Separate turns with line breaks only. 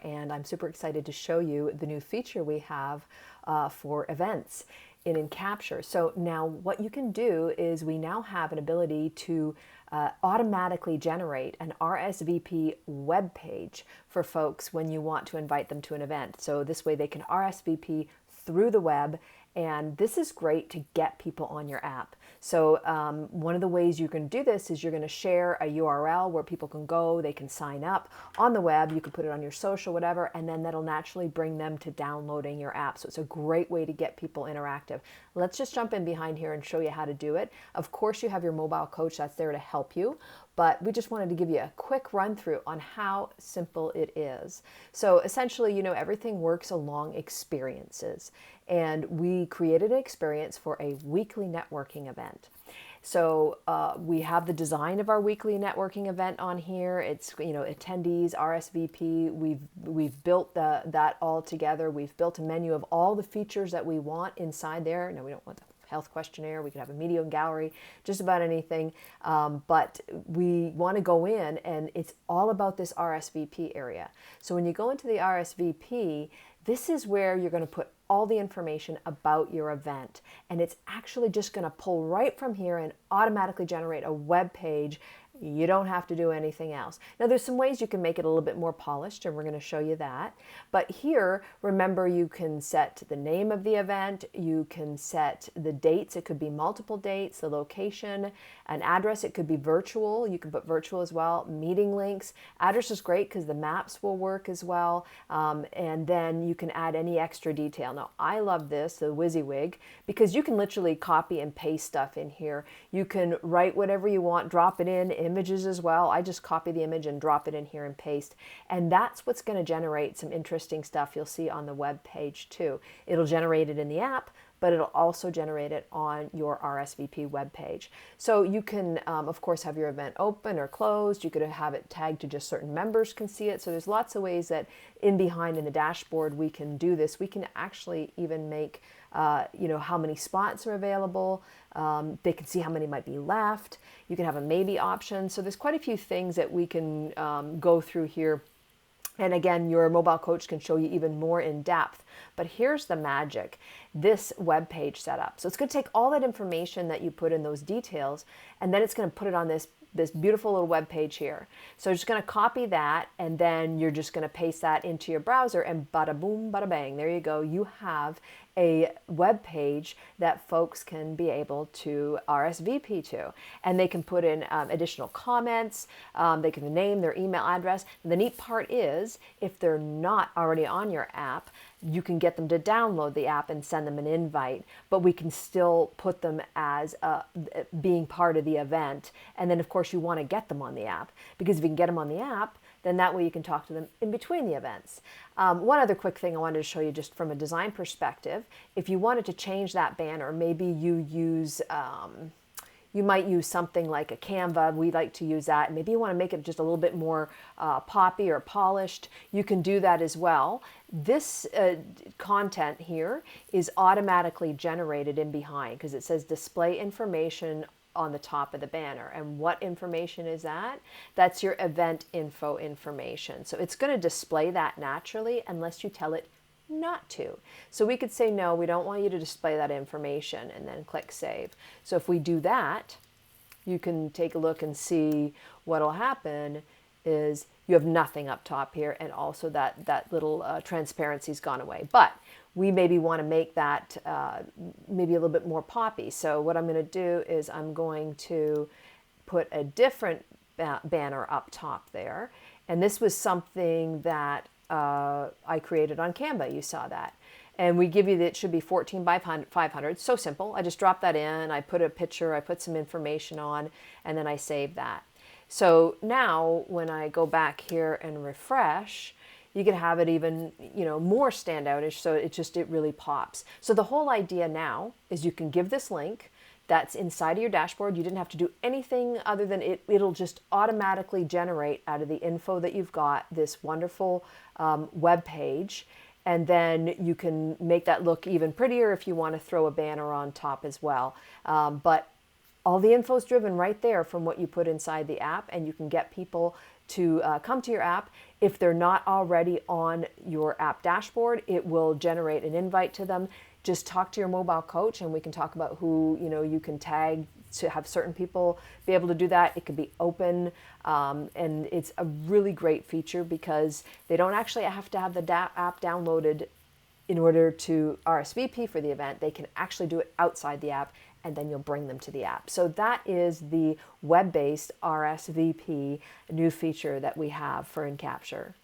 And I'm super excited to show you the new feature we have for events in enCappture. So now what you can do is we now have an ability to automatically generate an RSVP web page for folks when you want to invite them to an event. So this way they can RSVP through the web, and this is great to get people on your app. So one of the ways you can do this is you're going to share a URL where people can go, they can sign up on the web, you can put it on your social, whatever, and then that'll naturally bring them to downloading your app. So it's a great way to get people interactive. Let's just jump in behind here and show you how to do it. Of course, you have your mobile coach that's there to help you, but we just wanted to give you a quick run through on how simple it is. So essentially, you know, everything works along experiences, and we created an experience for a weekly networking event. So we have the design of our weekly networking event on here. It's, you know, attendees, RSVP. We've built that all together. We've built a menu of all the features that we want inside there. No, we don't want the health questionnaire. We could have a media gallery, just about anything. But we want to go in, and it's all about this RSVP area. So when you go into the RSVP, this is where you're going to put all the information about your event, and it's actually just going to pull right from here and automatically generate a web page. You don't have to do anything else. Now there's some ways you can make it a little bit more polished, and we're going to show you that. But here, remember, you can set the name of the event, you can set the dates, it could be multiple dates, the location, an address, it could be virtual, you can put virtual as well, meeting links. Address is great because the maps will work as well, and then you can add any extra detail. Now I love this, the WYSIWYG, because you can literally copy and paste stuff in here. You can write whatever you want, drop it in, images as well. I just copy the image and drop it in here and paste. And that's what's going to generate some interesting stuff you'll see on the web page too. It'll generate it in the app, but it'll also generate it on your RSVP web page. So you can, of course, have your event open or closed. You could have it tagged to just certain members can see it. So there's lots of ways that in the dashboard we can do this. We can actually even make you know, how many spots are available. They can see how many might be left. You can have a maybe option. So there's quite a few things that we can go through here. And again, your mobile coach can show you even more in depth. But here's the magic, this web page setup. So it's going to take all that information that you put in those details, and then it's going to put it on this beautiful little web page here. So you're just going to copy that, and then you're just going to paste that into your browser, and bada boom, bada bang, there you go. You have a web page that folks can be able to RSVP to, and they can put in additional comments. They can name their email address. And the neat part is, if they're not already on your app, you can get them to download the app and send them an invite, but we can still put them as being part of the event. And then of course you want to get them on the app, because if you can get them on the app, then that way you can talk to them in between the events. One other quick thing I wanted to show you just from a design perspective, if you wanted to change that banner, maybe you use you might use something like a Canva. We like to use that. Maybe you want to make it just a little bit more poppy or polished. You can do that as well. This content here is automatically generated in behind, because it says display information on the top of the banner. And what information is that? That's your event info information. So it's going to display that naturally unless you tell it not to. So we could say, no, we don't want you to display that information, and then click save. So if we do that, you can take a look and see what'll happen is you have nothing up top here, and also that little transparency's gone away. But we maybe want to make that maybe a little bit more poppy. So what I'm going to do is I'm going to put a different banner up top there. And this was something that I created on Canva. You saw that. And we give you that it should be 14 by 500. So simple. I just drop that in. I put a picture. I put some information on, and then I save that. So now when I go back here and refresh, you can have it even, you know, more standoutish. So it really pops. So the whole idea now is you can give this link that's inside of your dashboard. You didn't have to do anything other than it'll just automatically generate out of the info that you've got this wonderful web page. And then you can make that look even prettier if you want to throw a banner on top as well. But all the info is driven right there from what you put inside the app, and you can get people to come to your app. If they're not already on your app dashboard, it will generate an invite to them. Just talk to your mobile coach and we can talk about who you can tag to have certain people be able to do that. It could be open, and it's a really great feature because they don't actually have to have the app downloaded in order to RSVP for the event. They can actually do it outside the app, and then you'll bring them to the app. So that is the web-based RSVP new feature that we have for enCappture.